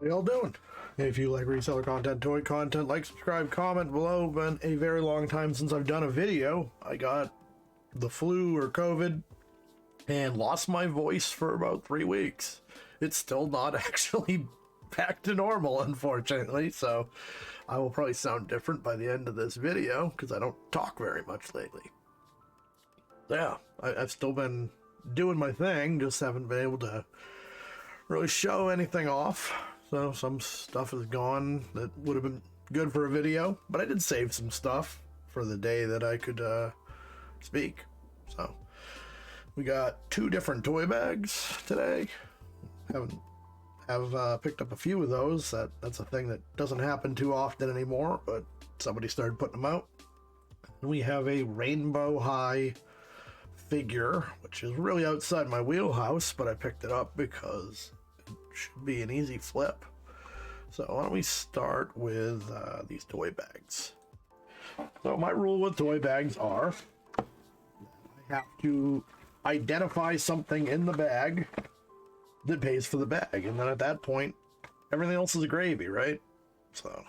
How y'all doing? If you like reseller content, toy content, like, subscribe, comment below. Been a very long time since I've done a video. I got the flu or COVID and lost my voice for about 3 weeks. It's still not actually back to normal, unfortunately, so I will probably sound different by the end of this video because I don't talk very much lately. Yeah, I've still been doing my thing, just haven't been able to really show anything off. So some stuff is gone that would have been good for a video, but I did save some stuff for the day that I could speak. So we got 2 different toy bags today. Have picked up a few of those. That's a thing that doesn't happen too often anymore, but somebody started putting them out. And we have a Rainbow High figure, which is really outside my wheelhouse, but I picked it up because should be an easy flip. So why don't we start with these toy bags. So my rule with toy bags are I have to identify something in the bag that pays for the bag, and then at that point everything else is gravy, right? So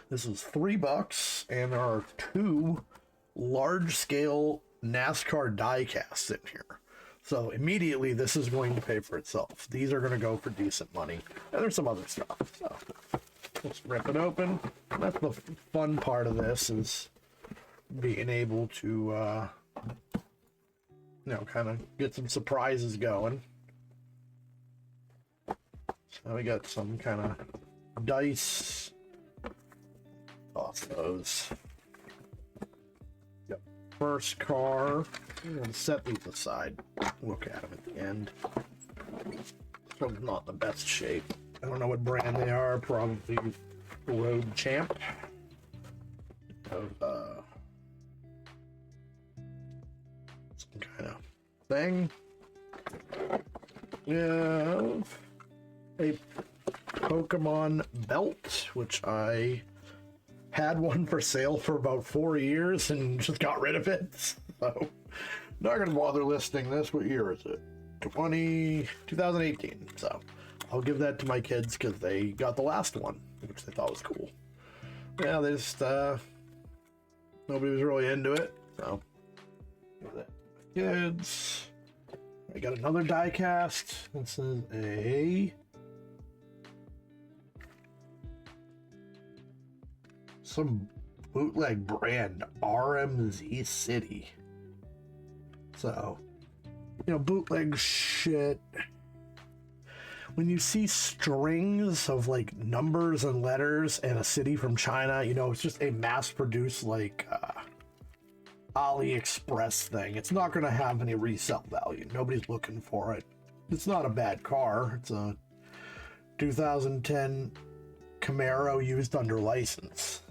this is $3, and there are 2 large-scale Nascar diecasts in here. So immediately this is going to pay for itself. These are going to go for decent money. And there's some other stuff. So let's rip it open. That's the fun part of this, is being able to, kind of get some surprises going. So we got some kind of dice. Toss those. Yep. First car. I'm going to set these aside, look at them at the end. So not the best shape. I don't know what brand they are, probably Road Champ. Of some kind of thing. We have a Pokemon belt, which I had one for sale for about 4 years and just got rid of it. So not gonna bother listing this. What year is it? 2018. So I'll give that to my kids because they got the last one, which they thought was cool. Yeah, they just nobody was really into it. So give that to my kids. I got another die cast. This is a some bootleg brand, RMZ City. So, bootleg shit. When you see strings of like numbers and letters and a city from China, it's just a mass-produced like AliExpress thing. It's not going to have any resale value. Nobody's looking for it. It's not a bad car. It's a 2010 Camaro used under license.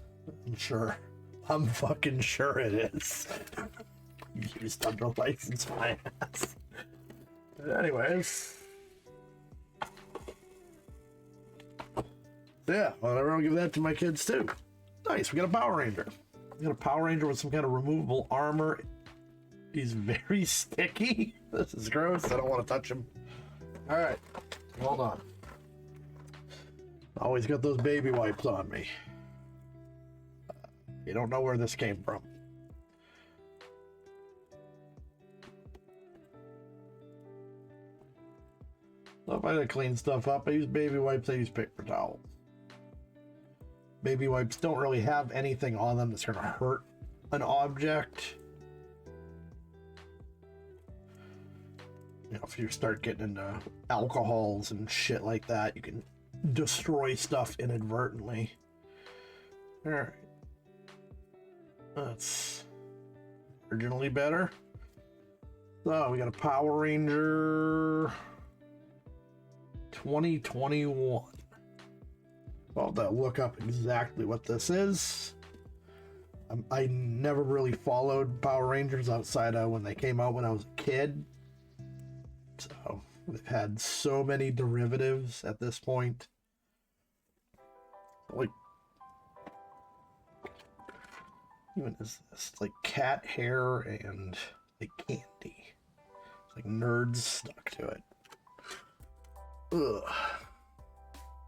I'm fucking sure it is. Used under license, my ass. Anyways. Yeah, whatever, I'll give that to my kids too. Nice, we got a Power Ranger. We got a Power Ranger with some kind of removable armor. He's very sticky. This is gross, I don't want to touch him. Alright, hold on. Always got those baby wipes on me. You don't know where this came from. So if I gotta clean stuff up, I use baby wipes, I use paper towels. Baby wipes don't really have anything on them that's gonna hurt an object. If you start getting into alcohols and shit like that, you can destroy stuff inadvertently. Alright. That's originally better. So we got a Power Ranger 2021. I'll have to look up exactly what this is. I never really followed Power Rangers outside of when they came out when I was a kid. So they've had so many derivatives at this point. Like, even is this like cat hair and like candy? It's like nerds stuck to it. Ugh.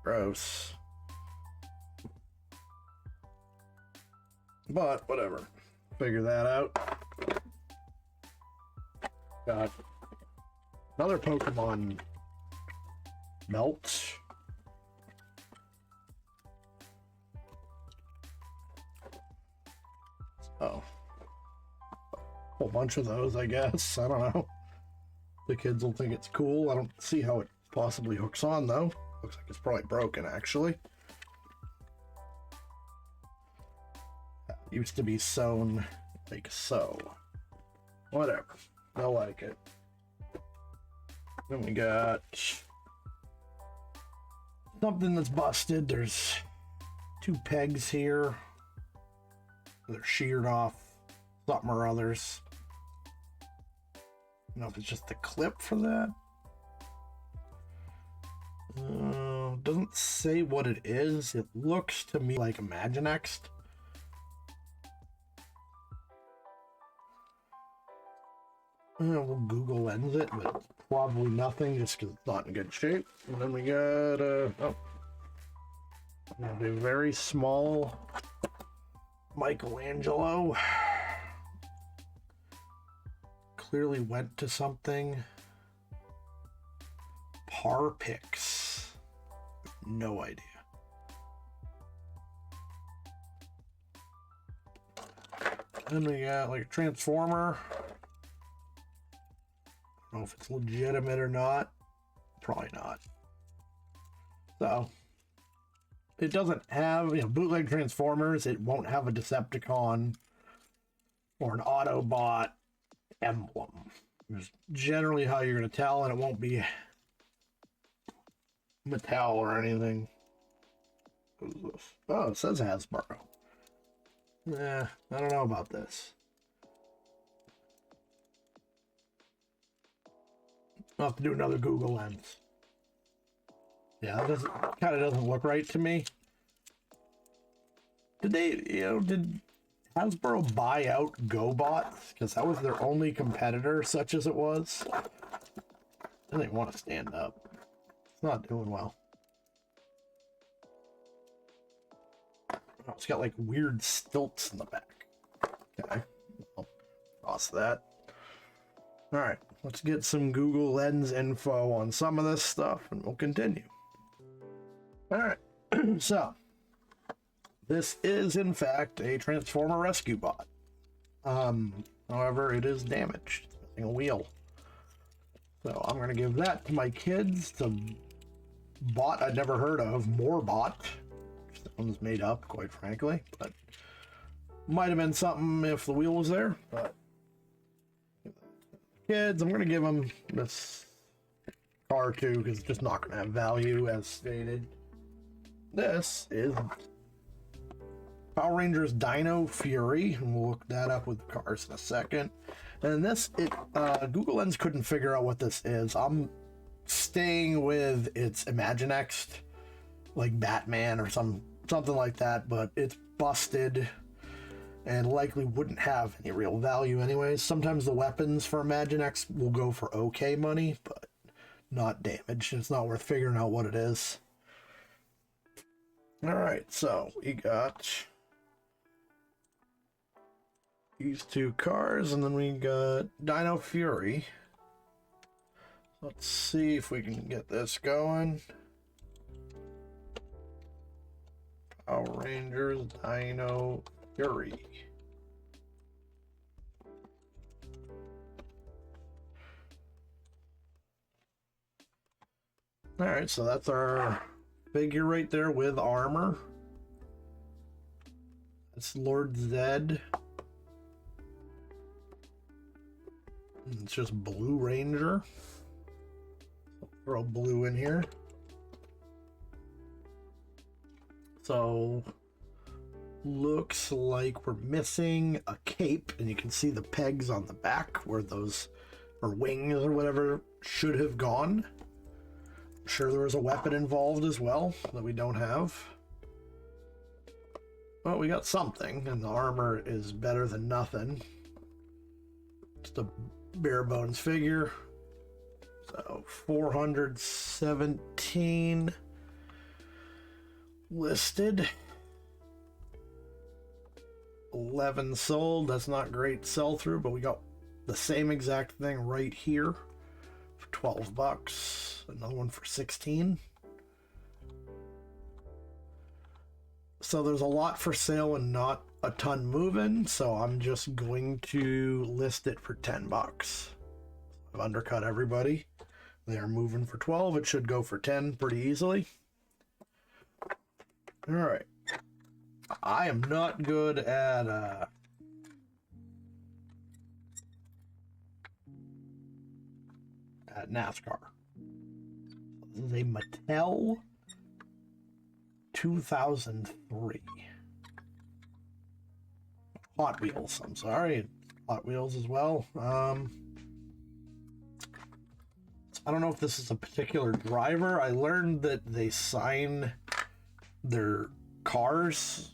Gross. But whatever. Figure that out. Got another Pokemon melt. Oh. A whole bunch of those, I guess. I don't know. The kids will think it's cool. I don't see how it possibly hooks on, though. Looks like it's probably broken, actually. It used to be sewn like so. Whatever. I like it. Then we got something that's busted. There's two pegs here. They're sheared off something or others. I don't know if it's just the clip for that. Doesn't say what it is. It looks to me like Imaginext. We'll Google Lens it, but it's probably nothing just because it's not in good shape. And then we got, oh, a very small Michelangelo. Clearly went to something. Parpix. No idea. Then we got like a transformer. I don't know if it's legitimate or not. Probably not. So it doesn't have, bootleg Transformers. It won't have a Decepticon or an Autobot emblem. It's generally how you're going to tell, and it won't be Mattel or anything. What is this? Oh, it says Hasbro. I don't know about this. I'll have to do another Google Lens. Yeah, that kind of doesn't look right to me. Did they, did Hasbro buy out GoBots? Because that was their only competitor, such as it was. I didn't want to stand up. It's not doing well. Oh, it's got like weird stilts in the back. Okay, I'll toss that. All right, let's get some Google Lens info on some of this stuff, and we'll continue. All right, so this is in fact a Transformer rescue bot. However, it is damaged. It's missing a wheel. So I'm gonna give that to my kids. It's a bot I'd never heard of, Moorbot. That one's made up, quite frankly, but might have been something if the wheel was there. But kids, I'm gonna give them this car too, because it's just not gonna have value as stated. This is Power Rangers Dino Fury, and we'll look that up with cars in a second. And this, Google Lens couldn't figure out what this is. I'm staying with its Imaginext, like Batman or something like that, but it's busted and likely wouldn't have any real value anyways. Sometimes the weapons for Imaginext will go for okay money, but not damaged. It's not worth figuring out what it is. All right, so we got these two cars, and then we got Dino Fury. Let's see if we can get this going. Power Rangers Dino Fury. All right, so that's our figure right there with armor. That's Lord Zed. It's just Blue Ranger. Throw blue in here. So looks like we're missing a cape, and you can see the pegs on the back where those, or wings or whatever, should have gone. I'm sure there was a weapon involved as well that we don't have. Well, we got something, and the armor is better than nothing. Just a bare bones figure. So 417. listed. 11 sold. That's not great sell through, but we got the same exact thing right here for 12 bucks. Another one for 16. So there's a lot for sale and not a ton moving, so I'm just going to list it for 10 bucks. I've undercut everybody. They are moving for 12. It should go for 10 pretty easily. All right. I am not good at NASCAR. This is a Mattel 2003. Hot Wheels, I'm sorry. Hot Wheels as well. I don't know if this is a particular driver. I learned that they sign their cars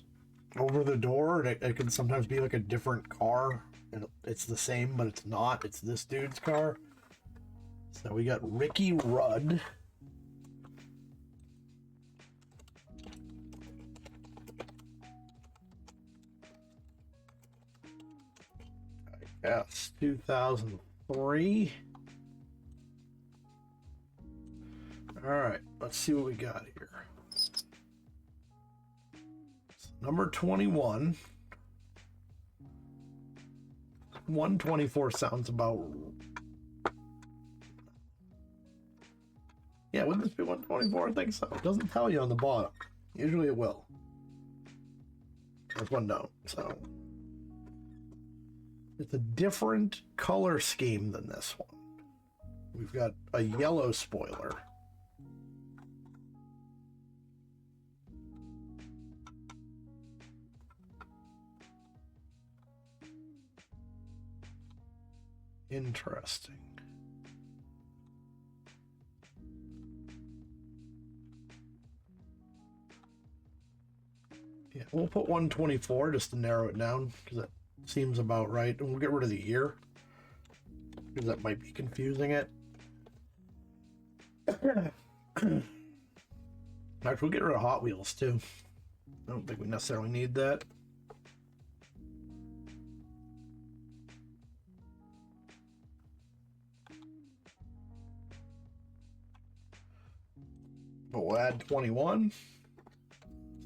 over the door, and it can sometimes be like a different car. And it's the same, but it's not. It's this dude's car. So we got Ricky Rudd. Yes, 2003. All right, let's see what we got here. Number 21. 124 sounds about... Yeah, wouldn't this be 124? I think so. It doesn't tell you on the bottom. Usually it will. This one don't, so... It's a different color scheme than this one. We've got a yellow spoiler. Interesting. Yeah, we'll put 124 just to narrow it down, because it seems about right. And we'll get rid of the year, because that might be confusing it. Actually, we'll get rid of Hot Wheels too. I don't think we necessarily need that. But we'll add 21. This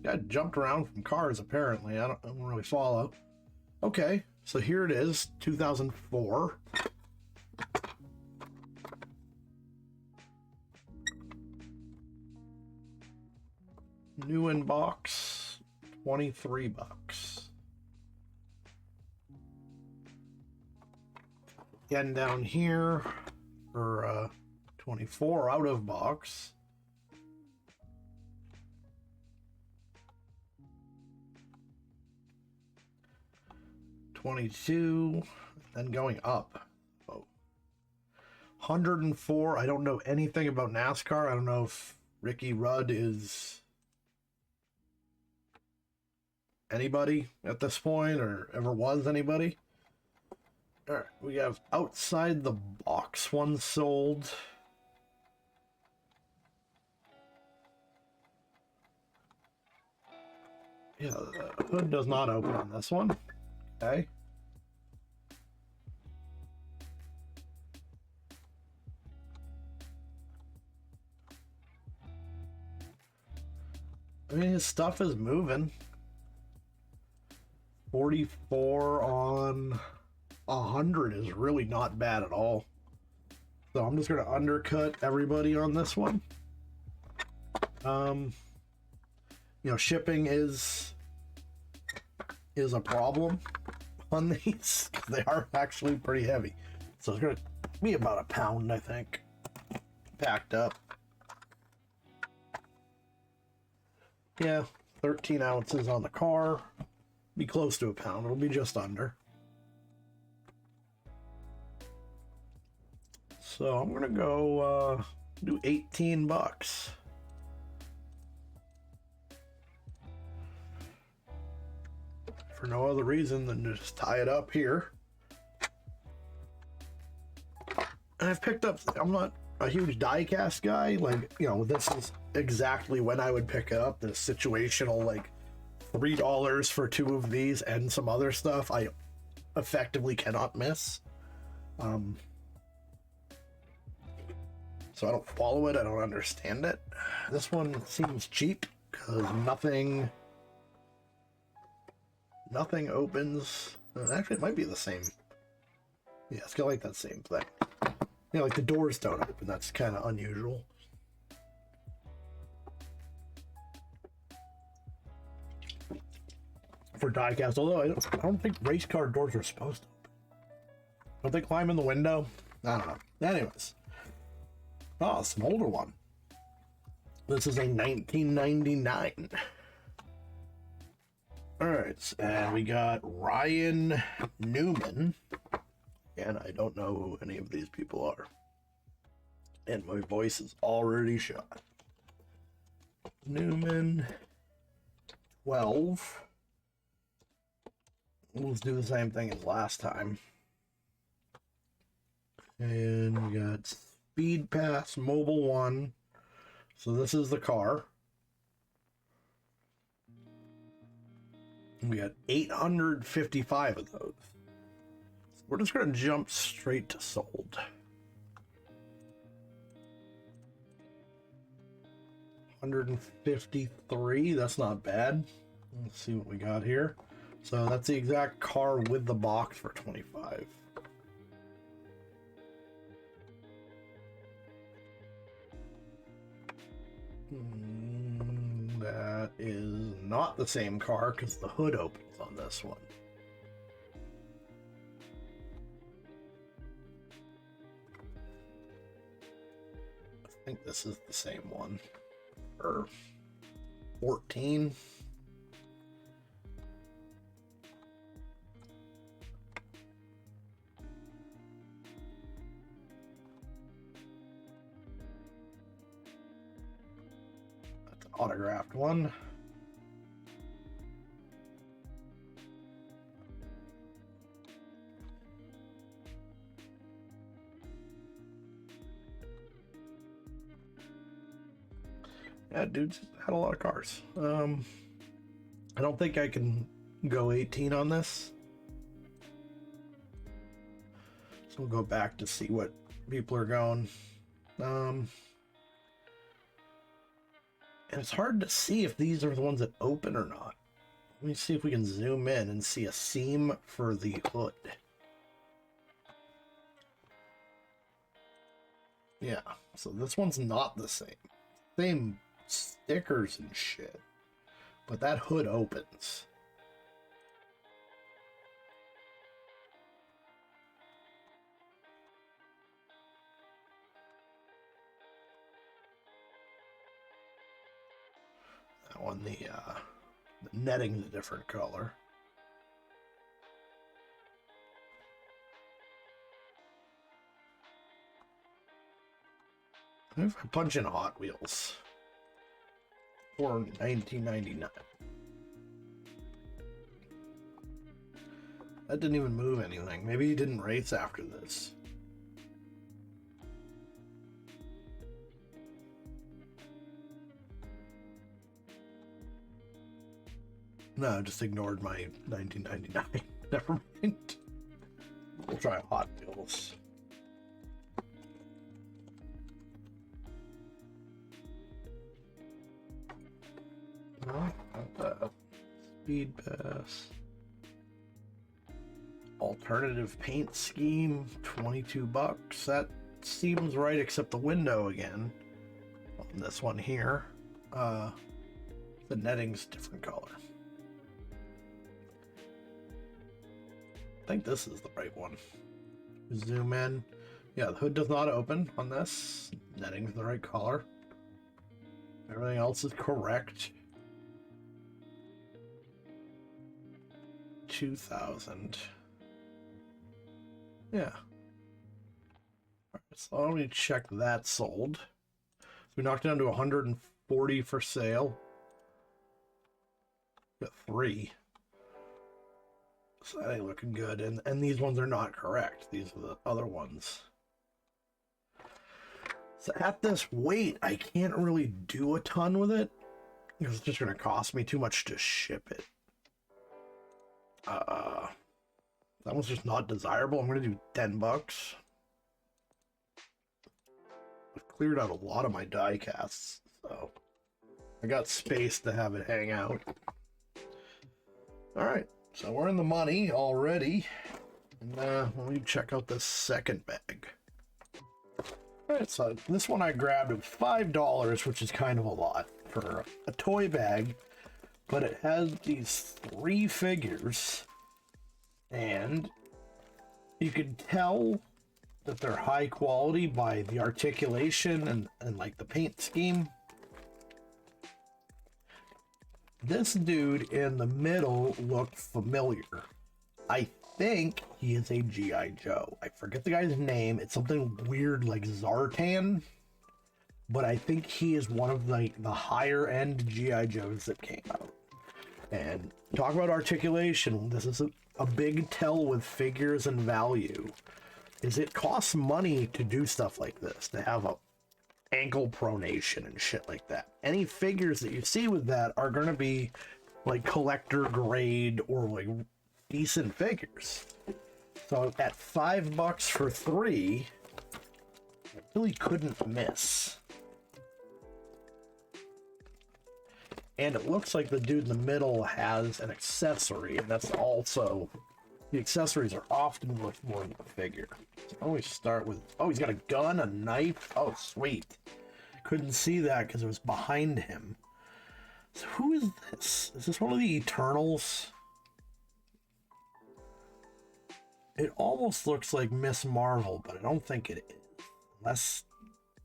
guy jumped around from cars, apparently. I don't really follow. Okay, so here it is, 2004. New in box, 23 bucks. Again down here for 24 out of box. $22, then going up. Oh. 104. I don't know anything about NASCAR. I don't know if Ricky Rudd is anybody at this point or ever was anybody. All right, we have outside the box one sold. Yeah, the hood does not open on this one. Okay. I mean, his stuff is moving. 44 on 100 is really not bad at all. So I'm just going to undercut everybody on this one. You know, shipping is a problem on these. They are actually pretty heavy. So it's going to be about a pound, I think, packed up. Yeah, 13 ounces on the car. Be close to a pound. It'll be just under. So I'm going to go do 18 bucks. For no other reason than to just tie it up here. And I've picked up, I'm a huge diecast guy, like, you know, this is exactly when I would pick it up. The situational, like, $3 for 2 of these and some other stuff I effectively cannot miss. So I don't follow it. I don't understand it. This one seems cheap because nothing opens. Actually, it might be the same. Yeah, it's got like that same thing. Yeah, like the doors don't open. That's kind of unusual. For diecast, although I don't think race car doors are supposed to open. Don't they climb in the window? I don't know. Anyways. Oh, it's an older one. This is a 1999. Alright, and we got Ryan Newman. And I don't know who any of these people are. And my voice is already shot. Newman 12. Let's do the same thing as last time. And we got Speed Pass Mobile 1. So this is the car. We got 855 of those. So we're just going to jump straight to sold. $153. That's not bad. Let's see what we got here. So that's the exact car with the box for $25. That is not the same car because the hood opens on this one. I think this is the same one. Or 14. Autographed one. Yeah, dude's had a lot of cars. I don't think I can go 18 on this. So we'll go back to see what people are going. And it's hard to see if these are the ones that open or not. Let me see if we can zoom in and see a seam for the hood. Yeah, so this one's not the same. Same stickers and shit. But that hood opens. That one, the netting's a different color. If I punch in Hot Wheels for 1999. That didn't even move anything. Maybe he didn't race after this. No, I just ignored my 1999. Never mind. We'll try Hot Wheels. No, not that. Speed Pass. Alternative paint scheme, $22. That seems right, except the window again. On this one here. The netting's different color. I think this is the right one. Zoom in. Yeah, the hood does not open on this. Netting's the right color. Everything else is correct. 2,000. Yeah. All right, so let me check that sold. So we knocked it down to 140 for sale. Got 3. So that ain't looking good. And these ones are not correct. These are the other ones. So at this weight, I can't really do a ton with it because it's just going to cost me too much to ship it. That one's just not desirable. I'm going to do $10. I've cleared out a lot of my die casts, so I got space to have it hang out. All right, so we're in the money already. And let me check out this second bag. All right, so this one I grabbed at $5, which is kind of a lot for a toy bag, but it has these 3 figures, and you can tell that they're high quality by the articulation and like the paint scheme. This dude in the middle looked familiar. I think he is a G.I. Joe. I forget the guy's name. It's something weird like Zartan, but I think he is one of the higher end G.I. Joes that came out. And talk about articulation. This is a big tell with figures and value. Is it costs money to do stuff like this, to have a ankle pronation and shit like that. Any figures that you see with that are going to be like collector grade or like decent figures. So at $5 for 3, I really couldn't miss. And it looks like the dude in the middle has an accessory, and that's also, the accessories are often worth more than the figure. So I always start with, oh, he's got a gun, a knife. Oh, sweet. Couldn't see that because it was behind him. So who is this? Is this one of the Eternals? It almost looks like Miss Marvel, but I don't think it is. Unless,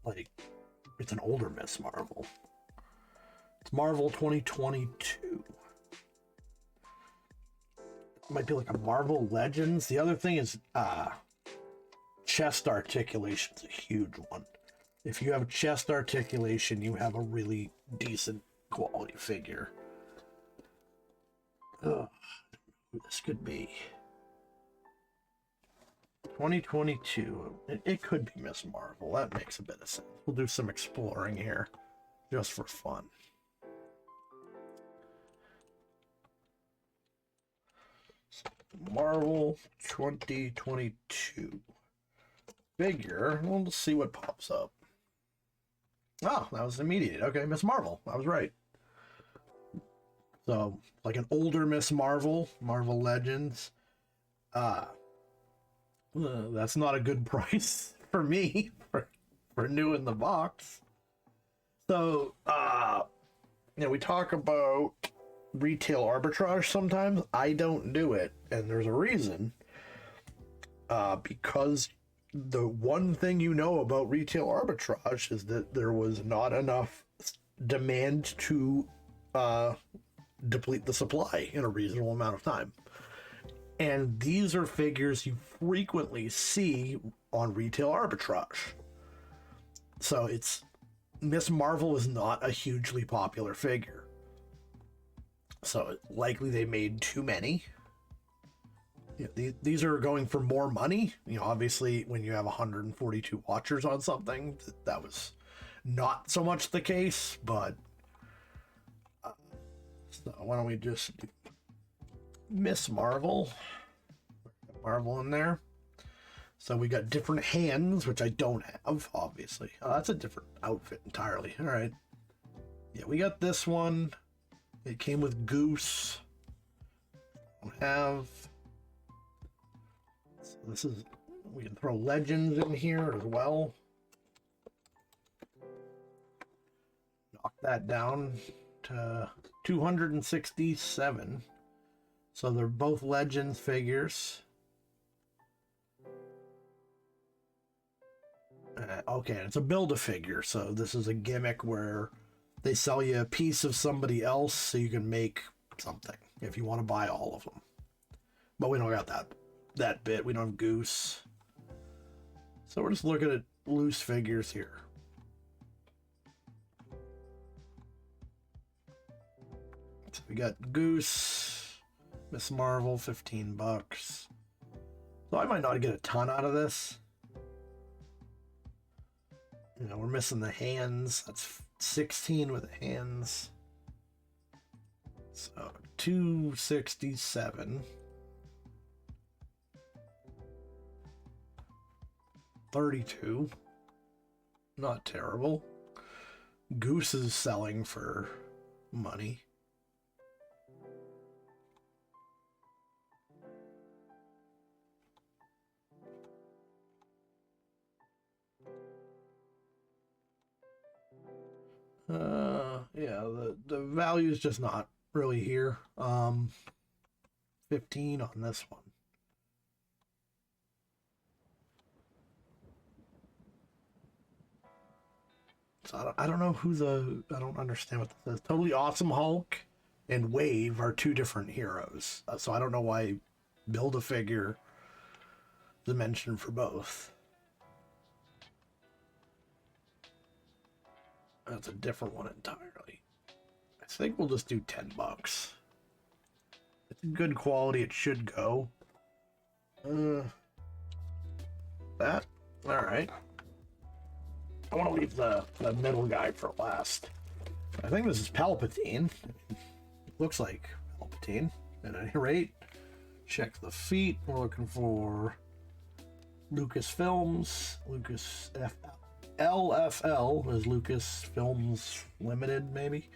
like, it's an older Miss Marvel. It's Marvel 2022. It might be like a Marvel Legends. The other thing is chest articulation is a huge one. If you have chest articulation, you have a really decent quality figure. Ugh, who this could be. 2022. It could be Miss Marvel. That makes a bit of sense. We'll do some exploring here, just for fun. Marvel 2022 figure. We'll see what pops up. Oh, that was immediate. Okay, Miss Marvel. I was right. So, like an older Miss Marvel, Marvel Legends. That's not a good price for me for new in the box. So, we talk about retail arbitrage sometimes. I don't do it, and there's a reason. Because the one thing you know about retail arbitrage is that there was not enough demand to deplete the supply in a reasonable amount of time. And these are figures you frequently see on retail arbitrage. So it's Miss Marvel is not a hugely popular figure. So likely they made too many. These are going for more money. Obviously when you have 142 watchers on something, that was not so much the case, but so why don't we just do Miss Marvel. Marvel in there. So we got different hands, which I don't have, obviously. Oh, that's a different outfit entirely. All right. Yeah, we got this one. It came with Goose. Don't have. So this is, we can throw Legends in here as well. Knock that down to 267. So they're both Legends figures. Okay, it's a Build-A-Figure, so this is a gimmick where they sell you a piece of somebody else so you can make something if you want to buy all of them. But we don't got that bit. We don't have Goose. So we're just looking at loose figures here. So we got Goose, Miss Marvel, $15. So I might not get a ton out of this. You know, we're missing the hands. That's 16 with the hands. So 267. 32. Not terrible. Goose is selling for money. Yeah, the value is just not really here. 15 on this one. So I don't know who I don't understand what this is. Totally Awesome Hulk and Wave are two different heroes. So I don't know why build a figure is mentioned for both. That's a different one entirely. I think we'll just do $10. It's good quality. It should go. That? Alright. I want to leave the middle guy for last. I think this is Palpatine. It looks like Palpatine. At any rate, check the feet. We're looking for Lucasfilms. LFL is Lucasfilms Limited, maybe.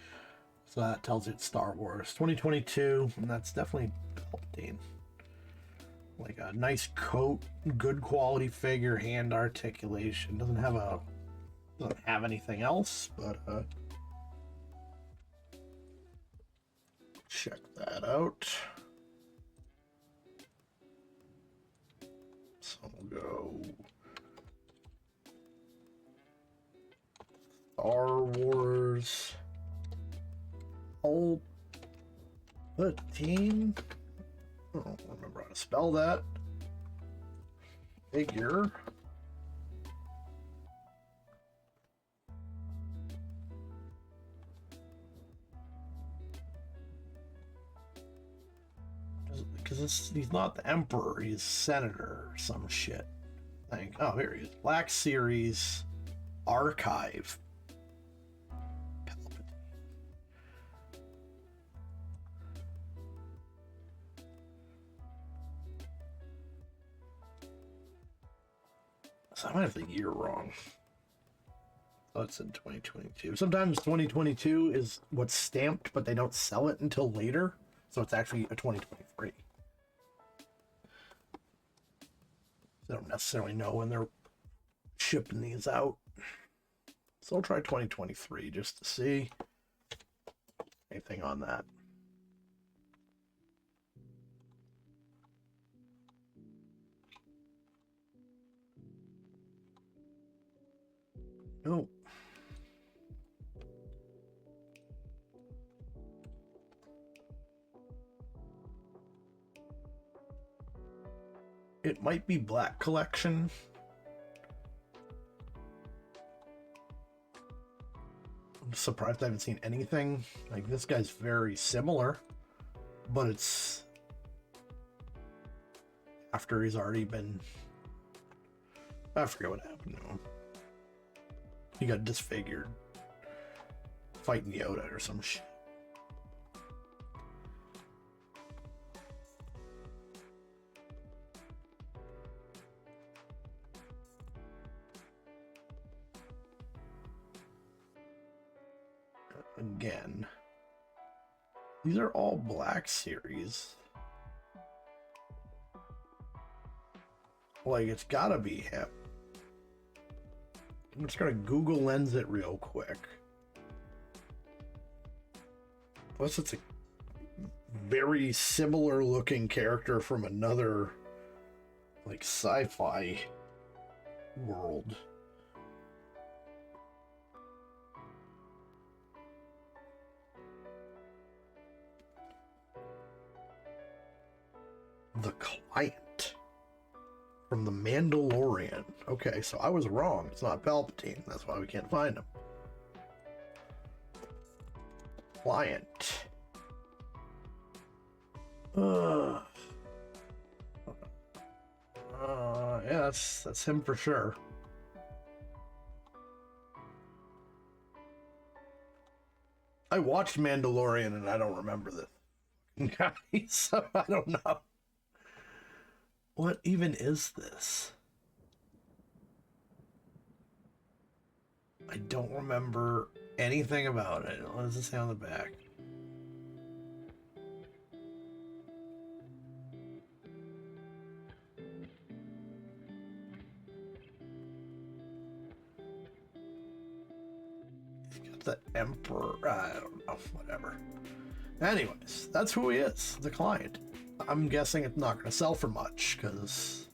So that tells you it's Star Wars 2022, and that's definitely Palpatine. Like a nice coat, good quality figure, hand articulation. Doesn't have anything else, but check that out. So we'll go Star Wars Palpatine. I don't remember how to spell that. Figure. Because he's not the Emperor, he's Senator or some shit. I think. Oh, here he is. Black Series Archive. Palpatine. So I might have the year wrong. Oh, it's in 2022. Sometimes 2022 is what's stamped, but they don't sell it until later. So it's actually a 2023. They don't necessarily know when they're shipping these out. So I'll try 2023 just to see anything on that. Nope. It might be Black Collection. I'm surprised I haven't seen anything. Like, this guy's very similar, but it's after he's already been... I forget what happened to him. He got disfigured. Fighting Yoda or some shit. Again, these are all Black Series. Like, it's gotta be him. I'm just gonna Google Lens it real quick. Plus, it's a very similar looking character from another, like, sci-fi world. The Client from The Mandalorian. Okay, so I was wrong. It's not Palpatine. That's why we can't find him. Client. Yeah, that's him for sure. I watched Mandalorian and I don't remember this guy, so I don't know. What even is this? I don't remember anything about it. What does it say on the back? The Emperor, I don't know, whatever. Anyways, that's who he is, the client. I'm guessing it's not going to sell for much because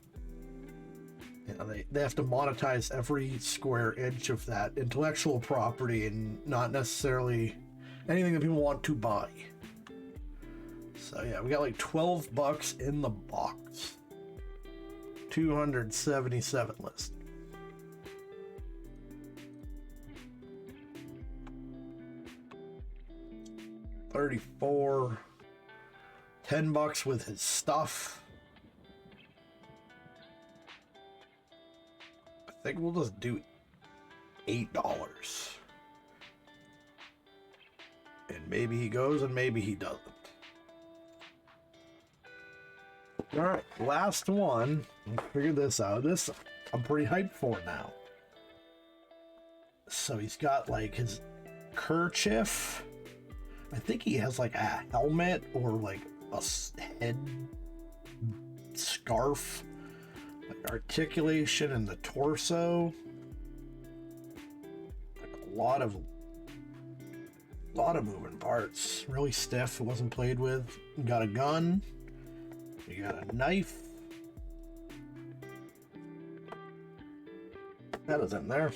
they have to monetize every square inch of that intellectual property and not necessarily anything that people want to buy. So yeah, we got like $12 in the box. 277 list. $34, $10 with his stuff. I think we'll just do $8. And maybe he goes and maybe he doesn't. All right, last one. Let's figure this out. This I'm pretty hyped for now. So he's got like his kerchief. I think he has like a helmet or like a head scarf, like articulation in the torso. Like a lot of moving parts. Really stiff. It wasn't played with. You got a gun. You got a knife. That is in there.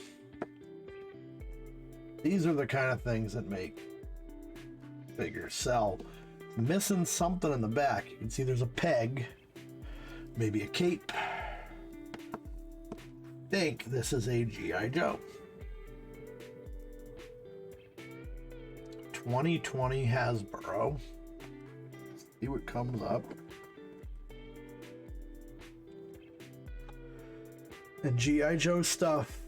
These are the kind of things that make figures sell. Missing something in the back. You can see there's a peg, maybe a cape. Think this is a G.I. Joe. 2020 Hasbro. See what comes up. And G.I. Joe stuff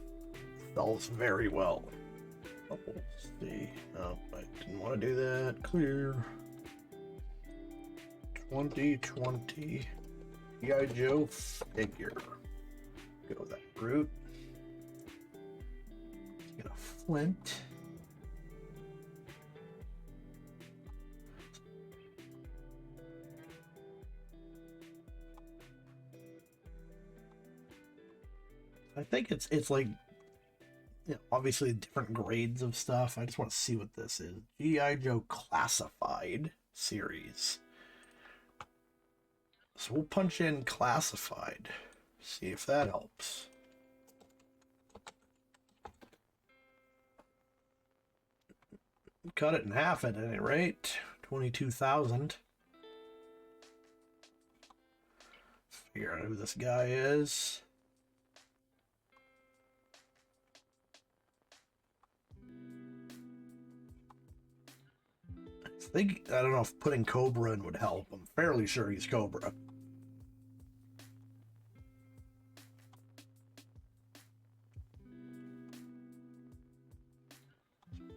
sells very well. Oh, let's see. Oh, I didn't want to do that. Clear. 2020 G.I. Joe figure. Go that route. Get a flint. I think it's like, you know, obviously different grades of stuff. I just want to see what this is. G.I. Joe Classified series. So we'll punch in Classified. See if that helps. Cut it in half at any rate. 22,000. Figure out who this guy is. I don't know if putting Cobra in would help. I'm fairly sure he's Cobra.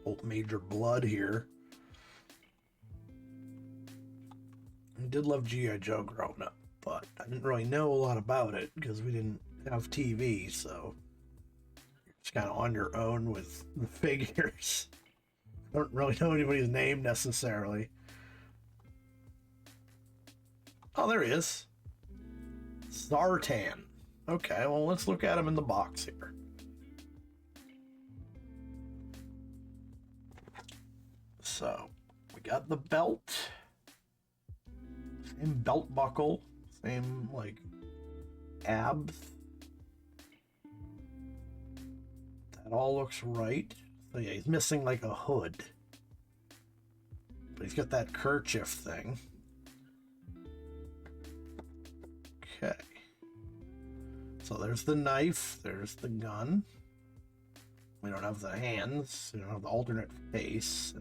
Old Major Blood here. I did love G.I. Joe growing up, but I didn't really know a lot about it because we didn't have TV, so you're just kind of on your own with the figures. I don't really know anybody's name necessarily. Oh, there he is. Zartan. Okay, well, let's look at him in the box here. So, we got the belt. Same belt buckle. Same, like, abs. That all looks right. So yeah, he's missing like a hood. But he's got that kerchief thing. Okay. So there's the knife. There's the gun. We don't have the hands. We don't have the alternate face.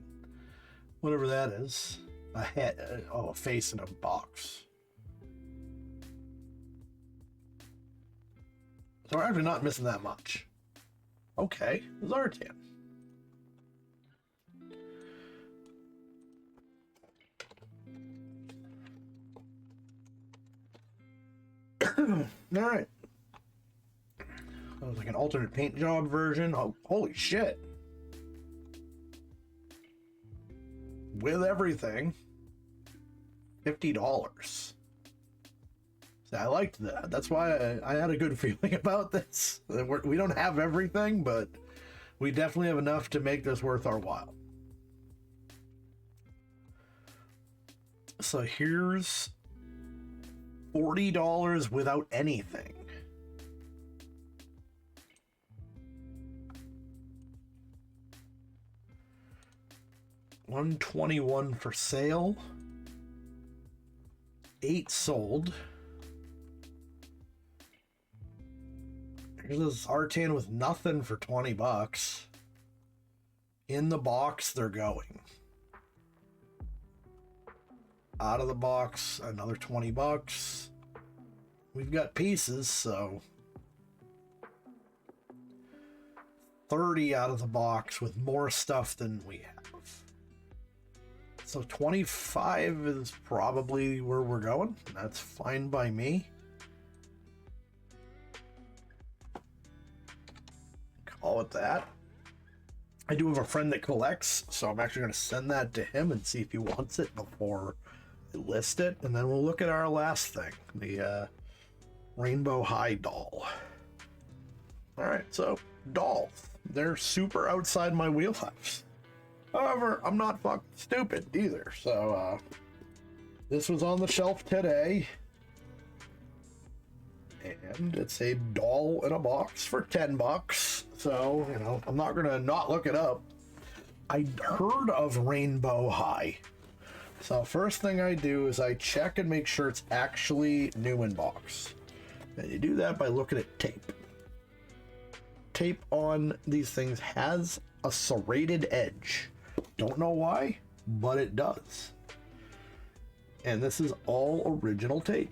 Whatever that is. A head. Oh, a face in a box. So we're actually not missing that much. Okay. Zartan. Alright. That was like an alternate paint job version. Oh, holy shit. With everything, $50. So I liked that. That's why I had a good feeling about this. We don't have everything, but we definitely have enough to make this worth our while. So here's $40 without anything. $121 for sale. 8 sold. Here's this Zartan with nothing for $20. In the box, they're going. Out of the box, another $20. We've got pieces, so 30 out of the box with more stuff than we have. So 25 is probably where we're going. That's fine by me. Call it that. I do have a friend that collects, so I'm actually going to send that to him and see if he wants it before I list it. And then we'll look at our last thing, the Rainbow High doll. All right, so dolls. They're super outside my wheelhouse. However, I'm not fucking stupid either. So this was on the shelf today. And it's a doll in a box for $10. So, you know, I'm not going to not look it up. I heard of Rainbow High. So first thing I do is I check and make sure it's actually new in box. And you do that by looking at tape. Tape on these things has a serrated edge. Don't know why, but it does. And this is all original tape.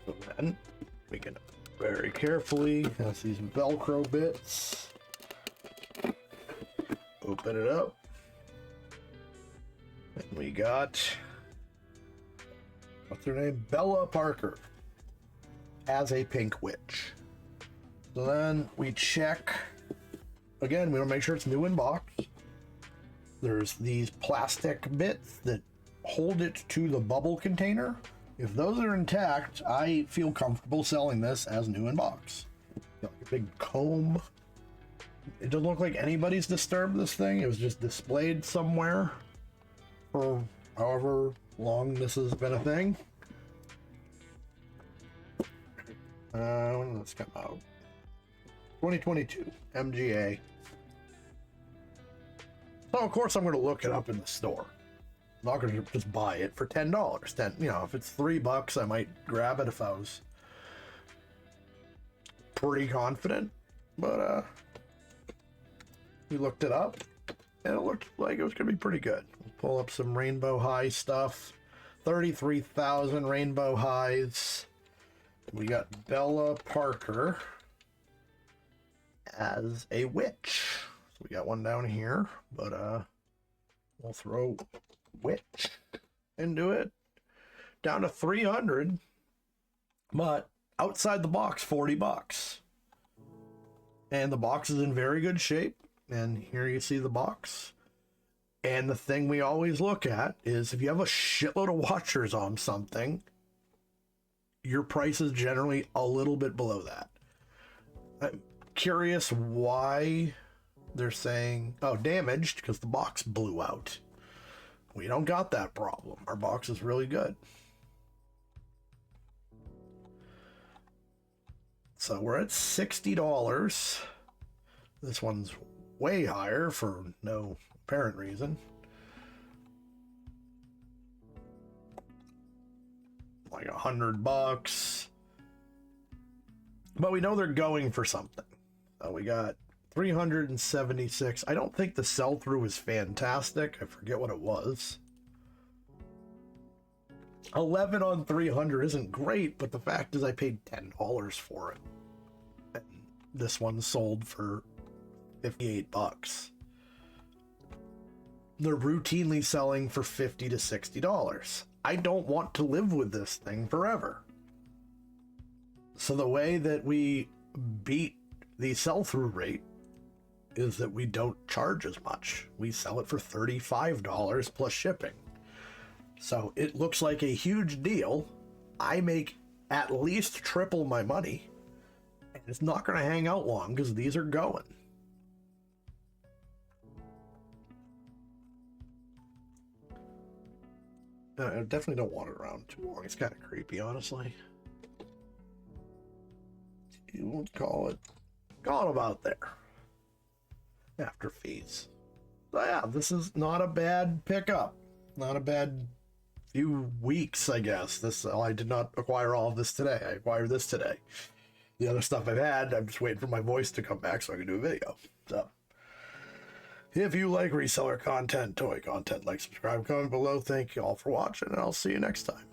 So then we can very carefully, has these Velcro bits, open it up, and we got, what's her name? Bella Parker as a pink witch. So then we check, again, we want to make sure it's new in box. There's these plastic bits that hold it to the bubble container. If those are intact, I feel comfortable selling this as new in box. Got like a big comb. It doesn't look like anybody's disturbed this thing. It was just displayed somewhere for however long this has been a thing. When did this come out? 2022, MGA. So of course I'm going to look it up in the store. I'm not going to just buy it for $10. You know, if it's $3, I might grab it if I was pretty confident. But we looked it up, and it looked like it was going to be pretty good. We'll pull up some Rainbow High stuff. 33,000 Rainbow Highs. We got Bella Parker as a witch. So we got one down here, but we'll throw witch into it. Down to 300, but outside the box, $40. And the box is in very good shape. And here you see the box. And the thing we always look at is if you have a shitload of watchers on something, your price is generally a little bit below that. I'm curious why they're saying, oh, damaged, because the box blew out. We don't got that problem. Our box is really good. So we're at $60. This one's way higher for no apparent reason. Like $100. But we know they're going for something. So we got 376. I don't think the sell-through was fantastic. I forget what it was. 11 on 300 isn't great, but the fact is I paid $10 for it. And this one sold for $58. They're routinely selling for $50 to $60. I don't want to live with this thing forever. So the way that we beat the sell-through rate is that we don't charge as much. We sell it for $35 plus shipping. So it looks like a huge deal. I make at least triple my money, and it's not going to hang out long because these are going. I definitely don't want it around too long. It's kind of creepy, honestly. You would call it about there after fees. So yeah, this is not a bad pickup. Not a bad few weeks, I guess. I did not acquire all of this today. I acquired this today. The other stuff I've had, I'm just waiting for my voice to come back so I can do a video. So if you like reseller content, toy content, like, subscribe, comment below. Thank you all for watching, and I'll see you next time.